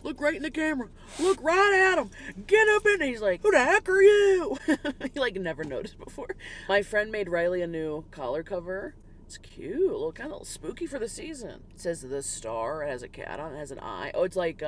look right in the camera. Look right at him. Get up in there. He's like, who the heck are you? He like never noticed before. My friend made Riley a new collar cover. It's cute, a little kind of spooky for the season. It says the star, it has a cat on it, has an eye. Oh, it's like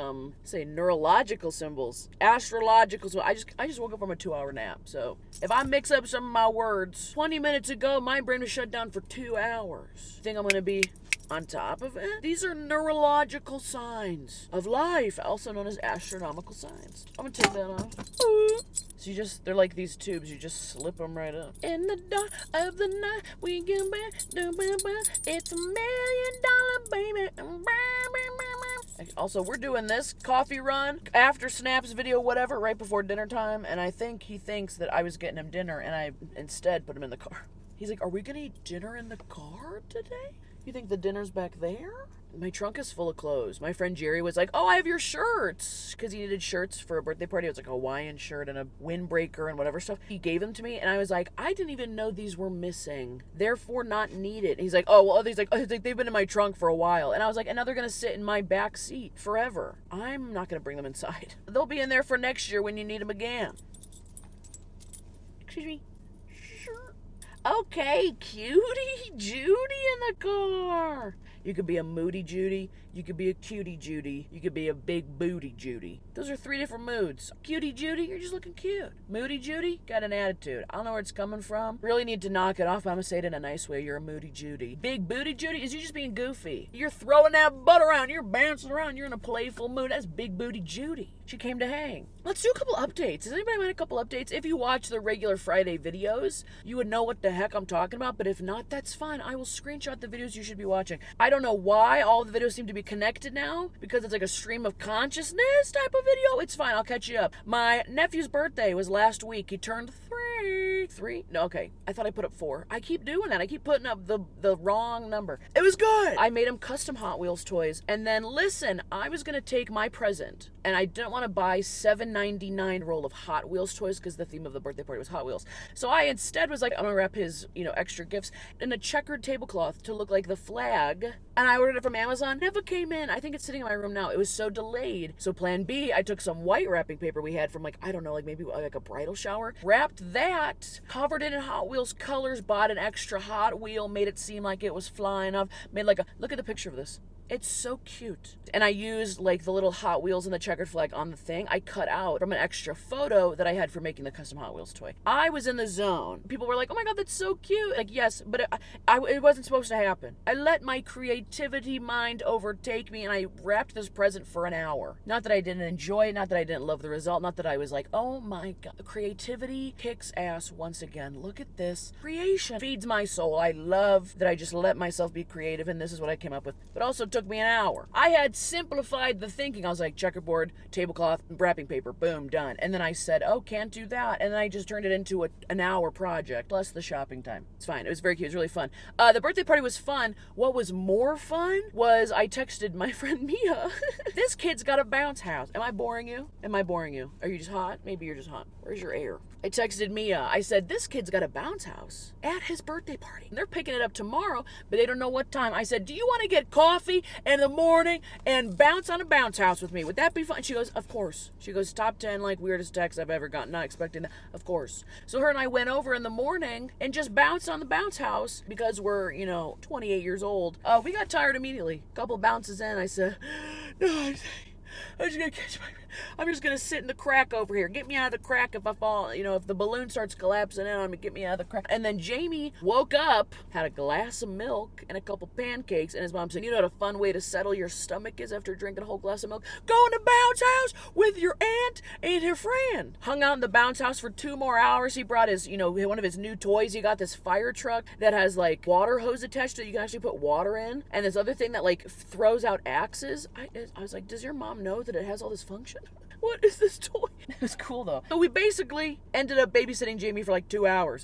say neurological symbols, astrological. So I just woke up from a 2-hour nap. So if I mix up some of my words, 20 minutes ago my brain was shut down for 2 hours. Think I'm gonna be on top of it? These are neurological signs of life, also known as astronomical signs. I'm gonna take that off. Ooh. So they're like these tubes, you just slip them right up. In the dark of the night, we get back, it's $1 million, baby. Also, we're doing this coffee run after Snap's video, whatever, right before dinner time, and I think he thinks that I was getting him dinner, and I instead put him in the car. He's like, are we gonna eat dinner in the car today? You think the dinner's back there? My trunk is full of clothes. My friend Jerry was like, oh, I have your shirts. Because he needed shirts for a birthday party. It was like a Hawaiian shirt and a windbreaker and whatever stuff. He gave them to me, and I was like, I didn't even know these were missing. Therefore not needed. And he's like, oh, well, they've been in my trunk for a while. And I was like, and now they're going to sit in my back seat forever. I'm not going to bring them inside. They'll be in there for next year when you need them again. Excuse me. Okay, cutie Judy in the car. You could be a moody Judy. You could be a cutie Judy. You could be a big booty Judy. Those are 3 different moods. Cutie Judy, you're just looking cute. Moody Judy, got an attitude. I don't know where it's coming from. Really need to knock it off, but I'm going to say it in a nice way. You're a moody Judy. Big booty Judy is you just being goofy. You're throwing that butt around. You're bouncing around. You're in a playful mood. That's big booty Judy. She came to hang. Let's do a couple updates. Does anybody mind a couple updates? If you watch the regular Friday videos, you would know what the heck I'm talking about, but if not, that's fine. I will screenshot the videos you should be watching. I don't know why all the videos seem to be connected now, because it's like a stream of consciousness type of video. It's fine. I'll catch you up. My nephew's birthday was last week. He turned 3. 3? No, okay. I thought I put up 4. I keep doing that. I keep putting up the wrong number. It was good. I made him custom Hot Wheels toys, and then listen, I was gonna take my present, and I didn't want to buy $7.99 roll of Hot Wheels toys because the theme of the birthday party was Hot Wheels. So I instead was like, I'm gonna wrap his, extra gifts in a checkered tablecloth to look like the flag. And I ordered it from Amazon. Never came in. I think it's sitting in my room now. It was so delayed. So plan B, I took some white wrapping paper we had from maybe a bridal shower. Wrapped that, covered it in Hot Wheels colors, bought an extra Hot Wheel, made it seem like it was flying off. Made look at the picture of this. It's so cute. And I used the little Hot Wheels and the checkered flag on the thing. I cut out from an extra photo that I had for making the custom Hot Wheels toy. I was in the zone. People were like, oh my God, that's so cute. Yes, but it wasn't supposed to happen. I let my creativity mind overtake me, and I wrapped this present for an hour. Not that I didn't enjoy it, not that I didn't love the result, not that I was like, oh my God. Creativity kicks ass once again. Look at this. Creation feeds my soul. I love that I just let myself be creative, and this is what I came up with. But also took me an hour. I had simplified the thinking. I was like, checkerboard, tablecloth, wrapping paper, boom, done. And then I said, oh, can't do that. And then I just turned it into an hour project, plus the shopping time. It's fine. It was very cute. It was really fun. The birthday party was fun. What was more fun was I texted my friend Mia. This kid's got a bounce house. Am I boring you? Are you just hot? Maybe you're just hot. Where's your air? I texted Mia. I said, this kid's got a bounce house at his birthday party. And they're picking it up tomorrow, but they don't know what time. I said, do you want to get coffee in the morning and bounce on a bounce house with me? Would that be fun? She goes, of course. She goes, top 10 weirdest text I've ever gotten. Not expecting that. Of course. So her and I went over in the morning and just bounced on the bounce house because we're, 28 years old. We got tired immediately. A couple bounces in, I said, no, I'm just gonna I'm just gonna sit in the crack over here. Get me out of the crack if I fall. If the balloon starts collapsing in on me, get me out of the crack. And then Jamie woke up, had a glass of milk and a couple pancakes, and his mom said, you know what a fun way to settle your stomach is after drinking a whole glass of milk? Go in the bounce house with your aunt and her friend. Hung out in the bounce house for 2 more hours. He brought his, one of his new toys. He got this fire truck that has water hose attached to it. You can actually put water in. And this other thing that throws out axes. I was like, does your mom know that it has all this function? What is this toy? It was cool though. So we basically ended up babysitting Jamie for 2 hours.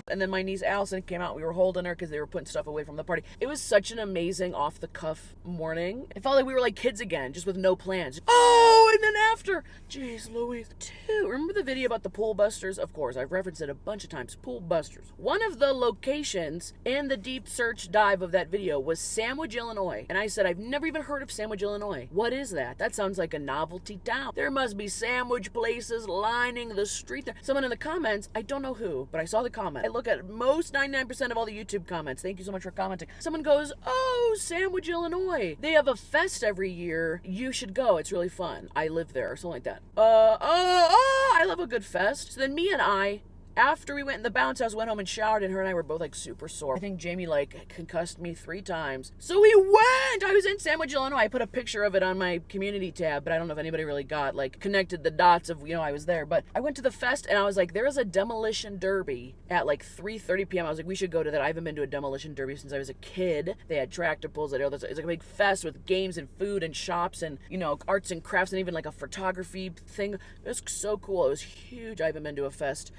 And then my niece Allison came out. We were holding her because they were putting stuff away from the party. It was such an amazing off-the-cuff morning. It felt like we were kids again, just with no plans. Oh, and then after, jeez Louise. 2, remember the video about the pool busters? Of course, I've referenced it a bunch of times. Pool busters. One of the locations in the deep search dive of that video was Sandwich, Illinois. And I said, I've never even heard of Sandwich, Illinois. What is that? That sounds like a novelty town. There must be sandwich places lining the street there. Someone in the comments, I don't know who, but I saw the comment. I look at most 99% of all the YouTube comments. Thank you so much for commenting. Someone goes, oh, Sandwich, Illinois. They have a fest every year. You should go. It's really fun. I live there, or something like that. I love a good fest. So then me and I, after we went in the bounce house, went home and showered, and her and I were both like super sore. I think Jamie like concussed me 3 times. So we went! I was in Sandwich, Illinois. I put a picture of it on my community tab, but I don't know if anybody really got like connected the dots of, I was there. But I went to the fest and I was like, there is a demolition derby at like 3:30 p.m. I was like, we should go to that. I haven't been to a demolition derby since I was a kid. They had tractor pulls. It's like a big fest with games and food and shops and, arts and crafts and even like a photography thing. It was so cool. It was huge. I haven't been to a fest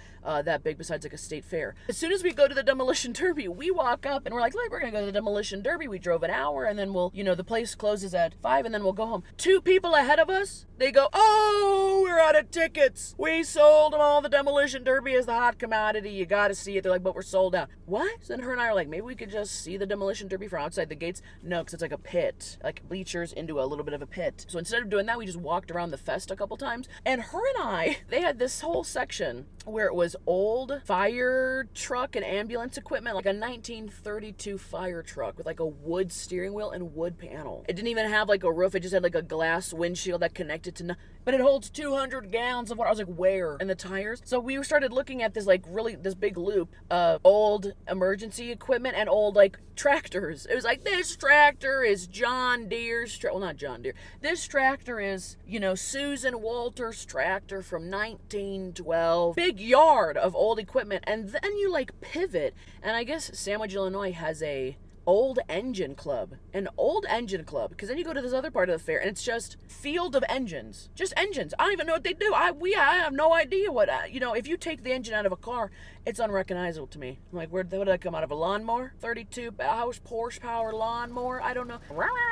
that big besides like a state fair. As soon as we go to the demolition derby, we walk up and we're like, we're gonna go to the demolition derby. We drove an hour and then we'll, the place closes at 5 and then we'll go home. 2 people ahead of us, they go, oh, we're out of tickets. We sold them all. The demolition derby is the hot commodity. You gotta see it. They're like, but we're sold out. What? So then her and I are like, maybe we could just see the demolition derby from outside the gates. No, because it's like a pit, like bleachers into a little bit of a pit. So instead of doing that, we just walked around the fest a couple times. And her and I, they had this whole section where it was old fire truck and ambulance equipment, like a 1932 fire truck with like a wood steering wheel and wood panel. It didn't even have like a roof. It just had like a glass windshield that connected to, but it holds 200 gallons of water. I was like, where? And the tires. So we started looking at this like this big loop of old emergency equipment and old like tractors. It was like, this tractor is John Deere's, well, not John Deere. This tractor is, Susan Walter's tractor from 1912. Big yard of old equipment. And then you like pivot. And I guess Sandwich, Illinois has a old engine club. An old engine club. Because then you go to this other part of the fair and it's just field of engines. Just engines. I don't even know what they do. I have no idea what, if you take the engine out of a car, it's unrecognizable to me. I'm like, what did that come out of? A lawnmower? 32 horsepower lawnmower? I don't know.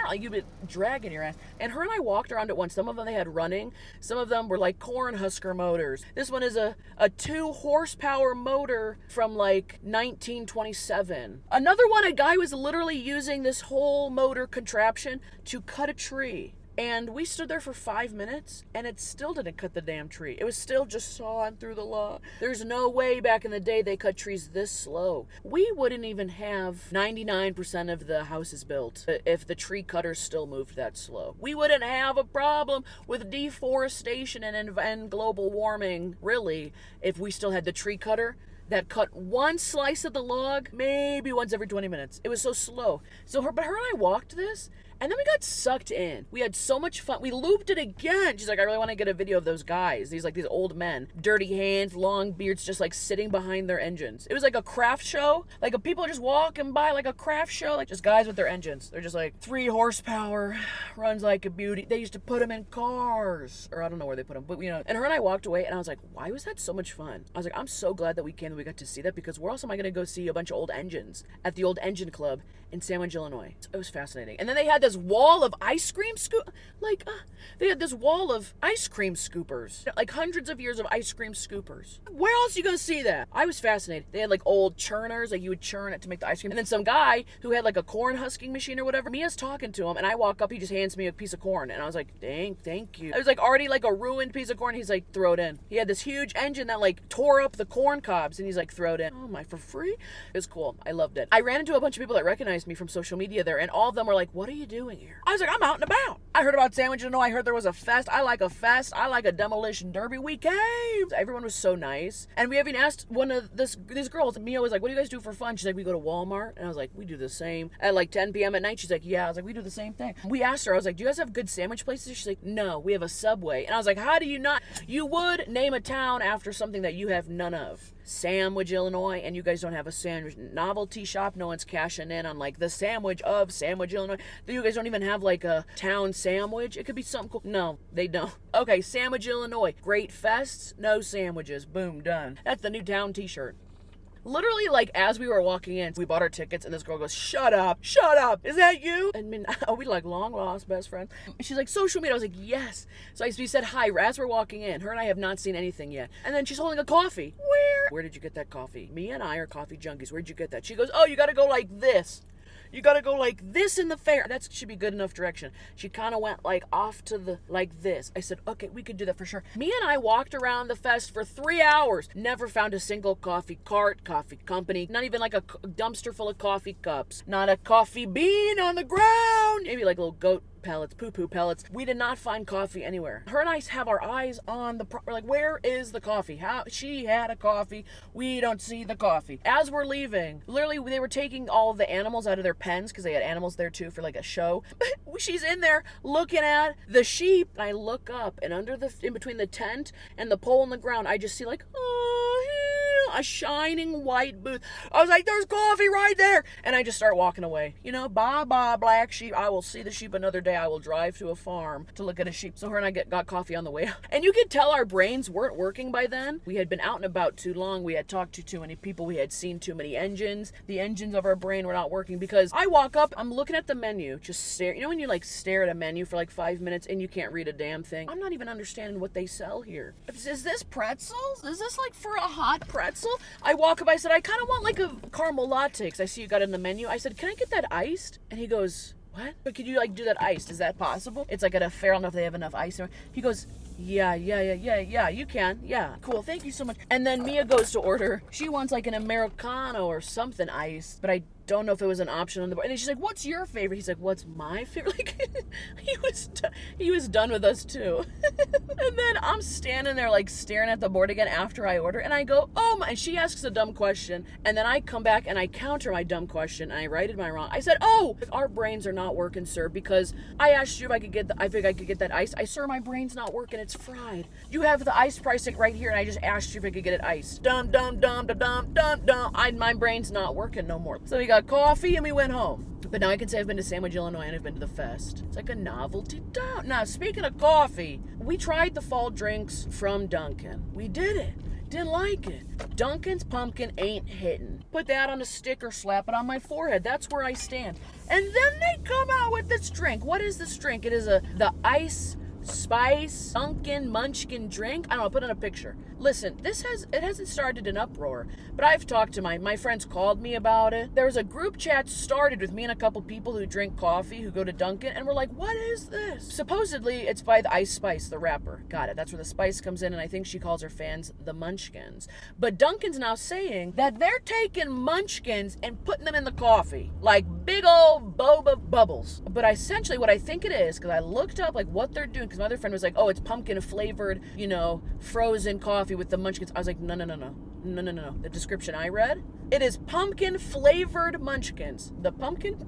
Like you've been dragging your ass. And her and I walked around it once. Some of them they had running. Some of them were like Cornhusker motors. This one is a 2 horsepower motor from like 1927. Another one, a guy was literally using this whole motor contraption to cut a tree. And we stood there for 5 minutes, and it still didn't cut the damn tree. It was still just sawing through the lawn. There's no way back in the day they cut trees this slow. We wouldn't even have 99% of the houses built if the tree cutters still moved that slow. We wouldn't have a problem with deforestation and global warming, really, if we still had the tree cutter that cut one slice of the log maybe once every 20 minutes. It was so slow. But her and I walked this, and then we got sucked in. We had so much fun. We looped it again. She's like, I really want to get a video of those guys. These old men, dirty hands, long beards, just like sitting behind their engines. It was like a craft show. Like people are just walking by like a craft show. Like just guys with their engines. They're just like 3 horsepower, runs like a beauty. They used to put them in cars. Or I don't know where they put them. But and her and I walked away and I was like, why was that so much fun? I was like, I'm so glad that we got to see that, because where else am I going to go see a bunch of old engines at the old engine club in Sandwich, Illinois? It was fascinating. And then they had this wall of ice cream they had this wall of ice cream scoopers, like hundreds of years of ice cream scoopers. Where else are you gonna see that? I was fascinated. They had like old churners, like you would churn it to make the ice cream. And then some guy who had like a corn husking machine or whatever, Mia's talking to him and I walk up, he just hands me a piece of corn and I was like, thank you. It was like already like a ruined piece of corn. He's like, throw it in. He had this huge engine that like tore up the corn cobs and he's like, throw it in. Oh my, for free? It was cool. I loved it. I ran into a bunch of people that recognized me from social media there, and all of them were like, what are you doing here? I was like, I'm out and about. I heard about Sandwich, Illinois. I heard there was a fest. I like a fest. I like a demolition derby. We came. Everyone was so nice. And we even asked one of these girls, Mia was like, what do you guys do for fun? She's like, we go to Walmart. And I was like, we do the same. At like 10 p.m. at night, she's like, yeah. I was like, we do the same thing. We asked her, I was like, do you guys have good sandwich places? She's like, no, we have a Subway. And I was like, how do you not? You would name a town after something that you have none of. Sandwich, Illinois, and you guys don't have a sandwich novelty shop. No one's cashing in on like the sandwich of Sandwich, Illinois. You guys don't even have like a town sandwich. It could be something cool. No, they don't. Okay, Sandwich, Illinois. Great fests, no sandwiches. Boom, done. That's the new town t-shirt. Literally, like, as we were walking in, we bought our tickets, and this girl goes, shut up, is that you? And I mean, we like long lost best friends. She's like, social media. I was like, yes. So we said hi as we're walking in. Her and I have not seen anything yet. And then she's holding a coffee. Where did you get that coffee? Me and I are coffee junkies. Where'd you get that? She goes, oh, you gotta go like this. You gotta go like this in the fair. That should be good enough direction. She kind of went like off to the, like this. I said, okay, we could do that for sure. Me and I walked around the fest for 3 hours. Never found a single coffee cart, coffee company. Not even like a dumpster full of coffee cups. Not a coffee bean on the ground. Maybe like little goat pellets, poo-poo pellets. We did not find coffee anywhere. Her and I have our eyes on we're like, where is the coffee? She had a coffee. We don't see the coffee. As we're leaving, literally they were taking all of the animals out of their pens because they had animals there too for like a show. She's in there looking at the sheep. And I look up, and in between the tent and the pole in the ground, I just see like, a shining white booth. I was like, there's coffee right there. And I just start walking away. Bye, black sheep. I will see the sheep another day. I will drive to a farm to look at a sheep. So her and I got coffee on the way out. And you could tell our brains weren't working by then. We had been out and about too long. We had talked to too many people. We had seen too many engines. The engines of our brain were not working because I walk up, I'm looking at the menu, just stare. You know when you like stare at a menu for like 5 minutes and you can't read a damn thing? I'm not even understanding what they sell here. Is this pretzels? Is this like for a hot pretzel? I walk up, I said, I kind of want like a caramel latte because I see you got it in the menu. I said, can I get that iced? And he goes, what? But could you like do that iced? Is that possible? It's like at a fair. I don't know if they have enough ice. He goes, yeah, you can. Yeah, cool, thank you so much. And then Mia goes to order. She wants like an Americano or something iced, but I don't know if it was an option on the board. And then she's like, what's your favorite? He's like, what's my favorite? Like, he was done with us too. And then I'm standing there like staring at the board again after I order, and I go, oh my, and she asks a dumb question, and then I come back and I counter my dumb question, and I righted my wrong. I said, oh, our brains are not working, sir, because I asked you if I could get I think I could get that iced. Sir, my brain's not working, it's fried. You have the iced pricing right here, and I just asked you if I could get it iced. Dumb. My brain's not working no more. So we got coffee and we went home. But now I can say I've been to Sandwich, Illinois, and I've been to the fest. It's like a novelty town. Now, speaking of coffee, we tried the fall drinks from Dunkin. We did it. Didn't like it. Dunkin's pumpkin ain't hitting. Put that on a sticker, slap it on my forehead. That's where I stand. And then they come out with this drink. What is this drink? It is the ice spice Dunkin munchkin drink. I don't know, put in a picture. Listen, it hasn't started an uproar, but I've talked to my friends called me about it. There was a group chat started with me and a couple people who drink coffee who go to Dunkin', and we're like, what is this? Supposedly it's by the Ice Spice, the rapper. Got it. That's where the spice comes in, and I think she calls her fans the munchkins. But Dunkin's now saying that they're taking munchkins and putting them in the coffee, like big old boba bubbles. But essentially what I think it is, because I looked up like what they're doing, because my other friend was like, oh, it's pumpkin flavored, frozen coffee with the munchkins. I was like, no. The description I read, it is pumpkin flavored munchkins. The pumpkin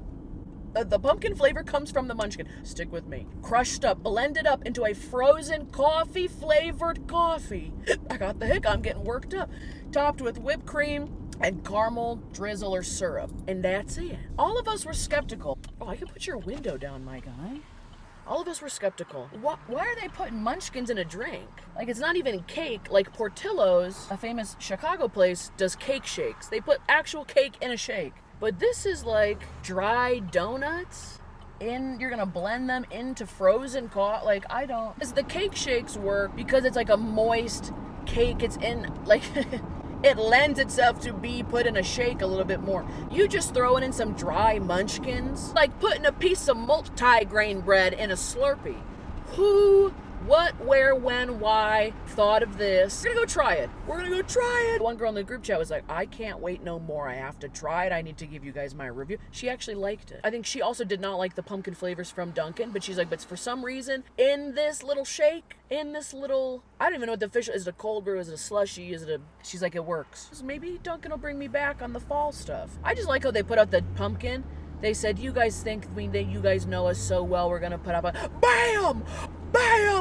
flavor comes from the munchkin. Stick with me. Crushed up, blended up into a frozen coffee flavored coffee. I got the hick. I'm getting worked up. Topped with whipped cream and caramel drizzle or syrup. And that's it. All of us were skeptical. Oh, I can put your window down, my guy. All of us were skeptical. Why are they putting munchkins in a drink? Like, it's not even cake. Like Portillo's, a famous Chicago place, does cake shakes. They put actual cake in a shake. But this is like dry donuts. You're gonna blend them into frozen coffee. Like, I don't. The cake shakes work because it's like a moist cake. It's in, like, it lends itself to be put in a shake a little bit more. You just throwing in some dry munchkins, like putting a piece of multi-grain bread in a Slurpee. Who, what, where, when, why thought of this? We're gonna go try it. One girl in the group chat was like, I can't wait no more. I have to try it. I need to give you guys my review. She actually liked it. I think she also did not like the pumpkin flavors from Dunkin', but she's like, but for some reason, in this little shake, I don't even know what the official, is it a cold brew, is it a slushy, she's like, it works. Maybe Dunkin' will bring me back on the fall stuff. I just like how they put out the pumpkin. They said, you guys you guys know us so well, we're gonna put up a BAM!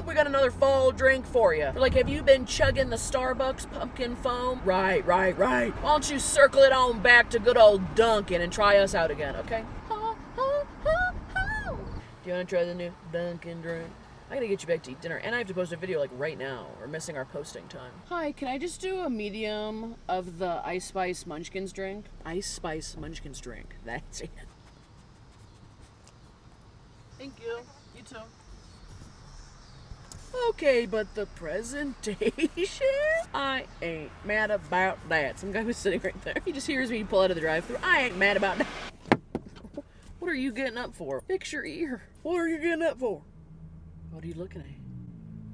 We got another fall drink for you. They're like, have you been chugging the Starbucks pumpkin foam? Right. Why don't you circle it on back to good old Dunkin' and try us out again, okay? Do you want to try the new Dunkin' drink? I gotta get you back to eat dinner, and I have to post a video like right now. We're missing our posting time. Hi, can I just do a medium of the Ice Spice Munchkins drink? Ice Spice Munchkins drink. That's it. Thank you. You too. Okay, but the presentation? I ain't mad about that. Some guy was sitting right there. He just hears me pull out of the drive-thru. I ain't mad about that. What are you getting up for? Fix your ear. What are you getting up for? What are you looking at?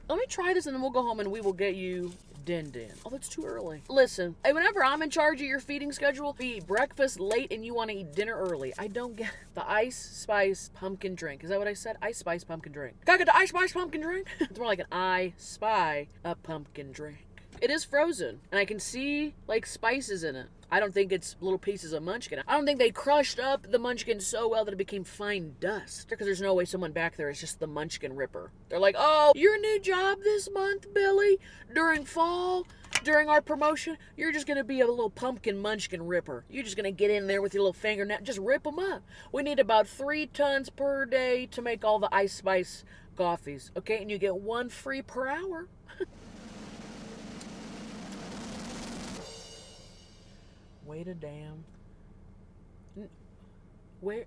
Let me try this and then we'll go home and we will get you din. Oh, that's too early. Listen, whenever I'm in charge of your feeding schedule, we eat breakfast late and you want to eat dinner early. I don't get the Ice Spice pumpkin drink. Is that what I said? Ice Spice pumpkin drink. Gotta get the Ice Spice pumpkin drink? It's more like an I spy a pumpkin drink. It is frozen, and I can see, like, spices in it. I don't think it's little pieces of munchkin. I don't think they crushed up the munchkin so well that it became fine dust. Because there's no way someone back there is just the munchkin ripper. They're like, oh, your new job this month, Billy, during fall, during our promotion, you're just going to be a little pumpkin munchkin ripper. You're just going to get in there with your little finger, just rip them up. We need about 3 tons per day to make all the Ice Spice coffees, okay? And you get 1 free per hour. Wait a damn. Where?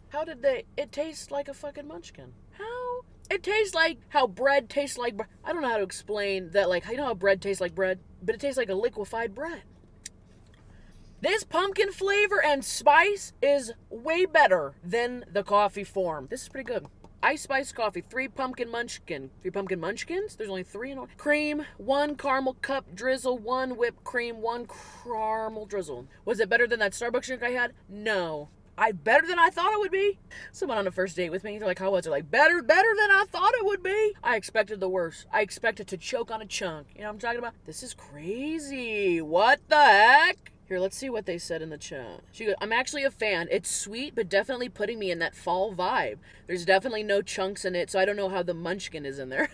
How did they? It tastes like a fucking munchkin. How? It tastes like how bread tastes like bread. I don't know how to explain that. Like, you know how bread tastes like bread? But it tastes like a liquefied bread. This pumpkin flavor and spice is way better than the coffee form. This is pretty good. Ice Spice coffee, 3 pumpkin munchkin. 3 pumpkin munchkins? There's only 3 in all. Cream, 1 caramel cup drizzle, 1 whipped cream, 1 caramel drizzle. Was it better than that Starbucks drink I had? No. Better than I thought it would be. Someone on a first date with me, they're like, how was it? Like, better than I thought it would be. I expected the worst. I expected to choke on a chunk. You know what I'm talking about? This is crazy. What the heck? Here, let's see what they said in the chat. She goes, I'm actually a fan. It's sweet, but definitely putting me in that fall vibe. There's definitely no chunks in it, so I don't know how the munchkin is in there.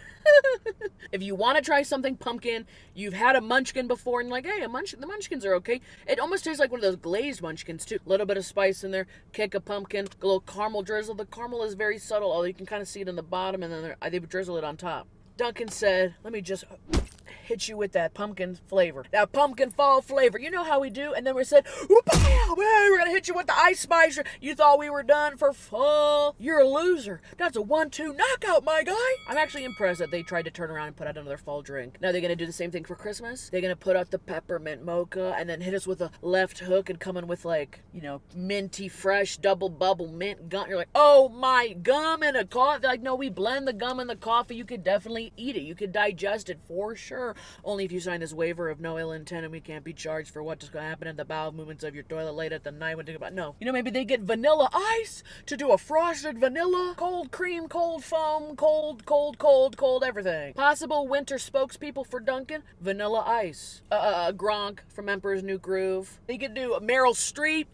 If you want to try something pumpkin, you've had a munchkin before, and you're like, hey, the munchkins are okay. It almost tastes like one of those glazed munchkins, too. A little bit of spice in there, kick a pumpkin, a little caramel drizzle. The caramel is very subtle, although you can kind of see it in the bottom, and then they drizzle it on top. Dunkin said, let me just hit you with that pumpkin flavor. That pumpkin fall flavor. You know how we do? And then we said, we're going to hit you with the Ice Spice. You thought we were done for fall. You're a loser. That's a 1-2 knockout, my guy. I'm actually impressed that they tried to turn around and put out another fall drink. Now they're going to do the same thing for Christmas. They're going to put out the peppermint mocha and then hit us with a left hook and come in with, like, you know, minty, fresh, double bubble mint gum. You're like, oh my, gum in a coffee. Like, no, we blend the gum in the coffee. You could definitely eat it. You could digest it for sure. Only if you sign this waiver of no ill intent and we can't be charged for what's going to happen in the bowel movements of your toilet late at the night when think about no. You know, maybe they get vanilla ice to do a frosted vanilla, cold cream, cold foam, cold everything. Possible winter spokespeople for Dunkin', vanilla ice. Gronk from Emperor's New Groove. They could do Meryl Streep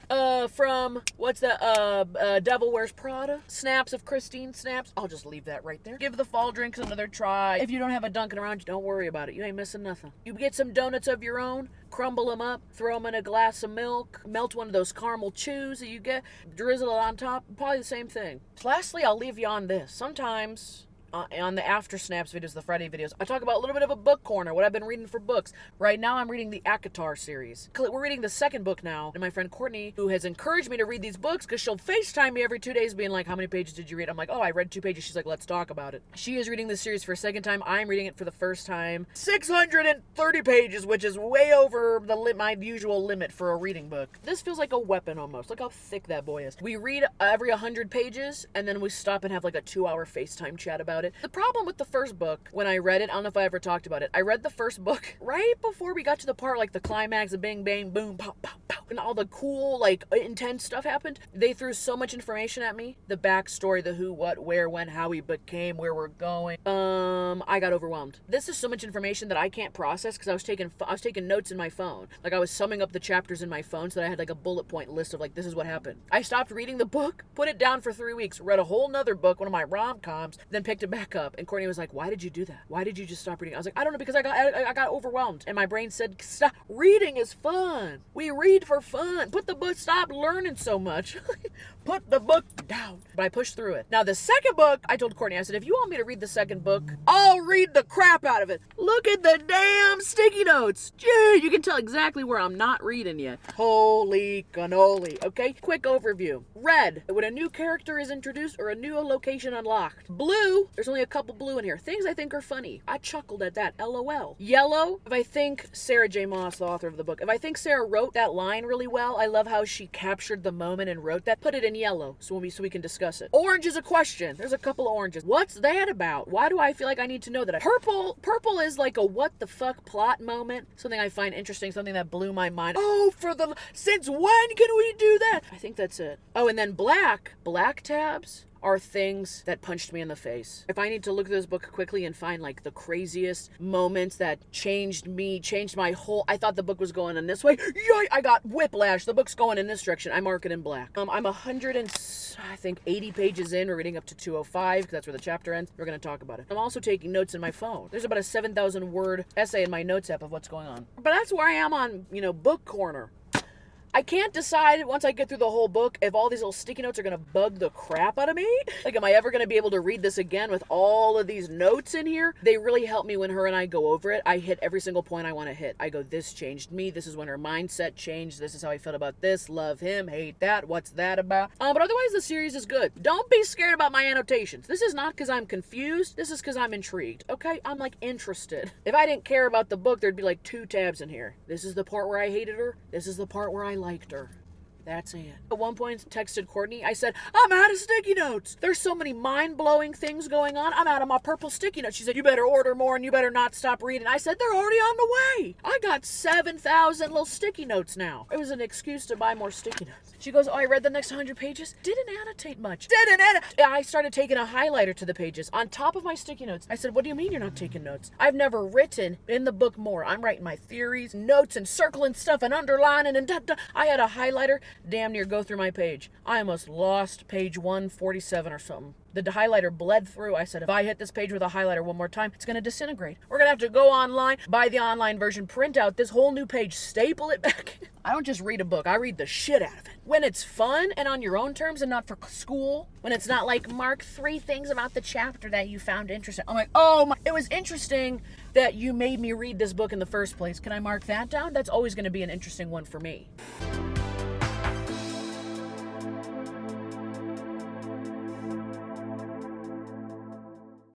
from what's that? Devil Wears Prada. Snaps of Christine Snaps. I'll just leave that right there. Give the fall drinks another try. If you don't have a Dunkin' around you, don't worry about it. You ain't missing nothing. You get some donuts of your own, crumble them up, throw them in a glass of milk, melt one of those caramel chews that you get, drizzle it on top, probably the same thing. Lastly, I'll leave you on this. Sometimes on the After Snaps videos, the Friday videos, I talk about a little bit of a book corner, what I've been reading for books. Right now, I'm reading the ACOTAR series. We're reading the 2nd book now, and my friend Courtney, who has encouraged me to read these books, because she'll FaceTime me every 2 days being like, how many pages did you read? I'm like, oh, I read 2 pages. She's like, let's talk about it. She is reading this series for a 2nd time. I'm reading it for the first time. 630 pages, which is way over my usual limit for a reading book. This feels like a weapon almost. Look how thick that boy is. We read every 100 pages, and then we stop and have like a 2-hour FaceTime chat about it. The problem with the first book, when I read it, I don't know if I ever talked about it. I read the first book right before we got to the part, like the climax of bing, bang, boom, pow, pow, pow, and all the cool, like, intense stuff happened. They threw so much information at me. The backstory, the who, what, where, when, how we became, where we're going. I got overwhelmed. This is so much information that I can't process because I was taking notes in my phone. Like, I was summing up the chapters in my phone so that I had, like, a bullet point list of, like, this is what happened. I stopped reading the book, put it down for 3 weeks, read a whole nother book, one of my rom-coms, then picked it back up. And Courtney was like, why did you do that? Why did you just stop reading? I was like, I don't know, because I got overwhelmed. And my brain said, stop. Reading is fun. We read for fun. Put the book, stop learning so much. Put the book down. But I pushed through it. Now, the second book, I told Courtney, I said, if you want me to read the second book, I'll read the crap out of it. Look at the damn sticky notes. Gee, you can tell exactly where I'm not reading yet. Holy cannoli. Okay, quick overview. Red, when a new character is introduced or a new location unlocked. Blue, there's only a couple blue in here. Things I think are funny. I chuckled at that. LOL. Yellow, if I think Sarah J. Maas, the author of the book, if I think Sarah wrote that line really well, I love how she captured the moment and wrote that. Put it in yellow so we can discuss it. Orange is a question. There's a couple of oranges. What's that about? Why do I feel like I need to know that? Purple is like a what the fuck plot moment. Something I find interesting, something that blew my mind. Oh, since when can we do that? I think that's it. Oh, and then black tabs are things that punched me in the face. If I need to look through this book quickly and find like the craziest moments that changed my whole, I thought the book was going in this way. I got whiplash. The book's going in this direction. I mark it in black. I'm 80 pages in. We're reading up to 205 because that's where the chapter ends. We're going to talk about it. I'm also taking notes in my phone. There's about a 7,000 word essay in my notes app of what's going on. But that's where I am on, Book Corner. I can't decide once I get through the whole book if all these little sticky notes are going to bug the crap out of me. Like, am I ever going to be able to read this again with all of these notes in here? They really help me when her and I go over it. I hit every single point I want to hit. I go, this changed me. This is when her mindset changed. This is how I felt about this. Love him. Hate that. What's that about? But otherwise, the series is good. Don't be scared about my annotations. This is not because I'm confused. This is because I'm intrigued. Okay? I'm like interested. If I didn't care about the book, there'd be like 2 tabs in here. This is the part where I hated her. This is the part where I liked her. That's it. At one point, texted Courtney. I said, I'm out of sticky notes. There's so many mind-blowing things going on. I'm out of my purple sticky notes. She said, you better order more and you better not stop reading. I said, they're already on the way. I got 7,000 little sticky notes now. It was an excuse to buy more sticky notes. She goes, oh, I read the next 100 pages. Didn't annotate much. I started taking a highlighter to the pages on top of my sticky notes. I said, what do you mean you're not taking notes? I've never written in the book more. I'm writing my theories, notes, and circling stuff and underlining and I had a highlighter damn near go through my page. I almost lost page 147 or something. The highlighter bled through. I said, if I hit this page with a highlighter one more time, it's going to disintegrate. We're going to have to go online, buy the online version, print out this whole new page, staple it back. I don't just read a book. I read the shit out of it. When it's fun and on your own terms and not for school, when it's not like, mark 3 things about the chapter that you found interesting. I'm like, it was interesting that you made me read this book in the first place. Can I mark that down? That's always going to be an interesting one for me.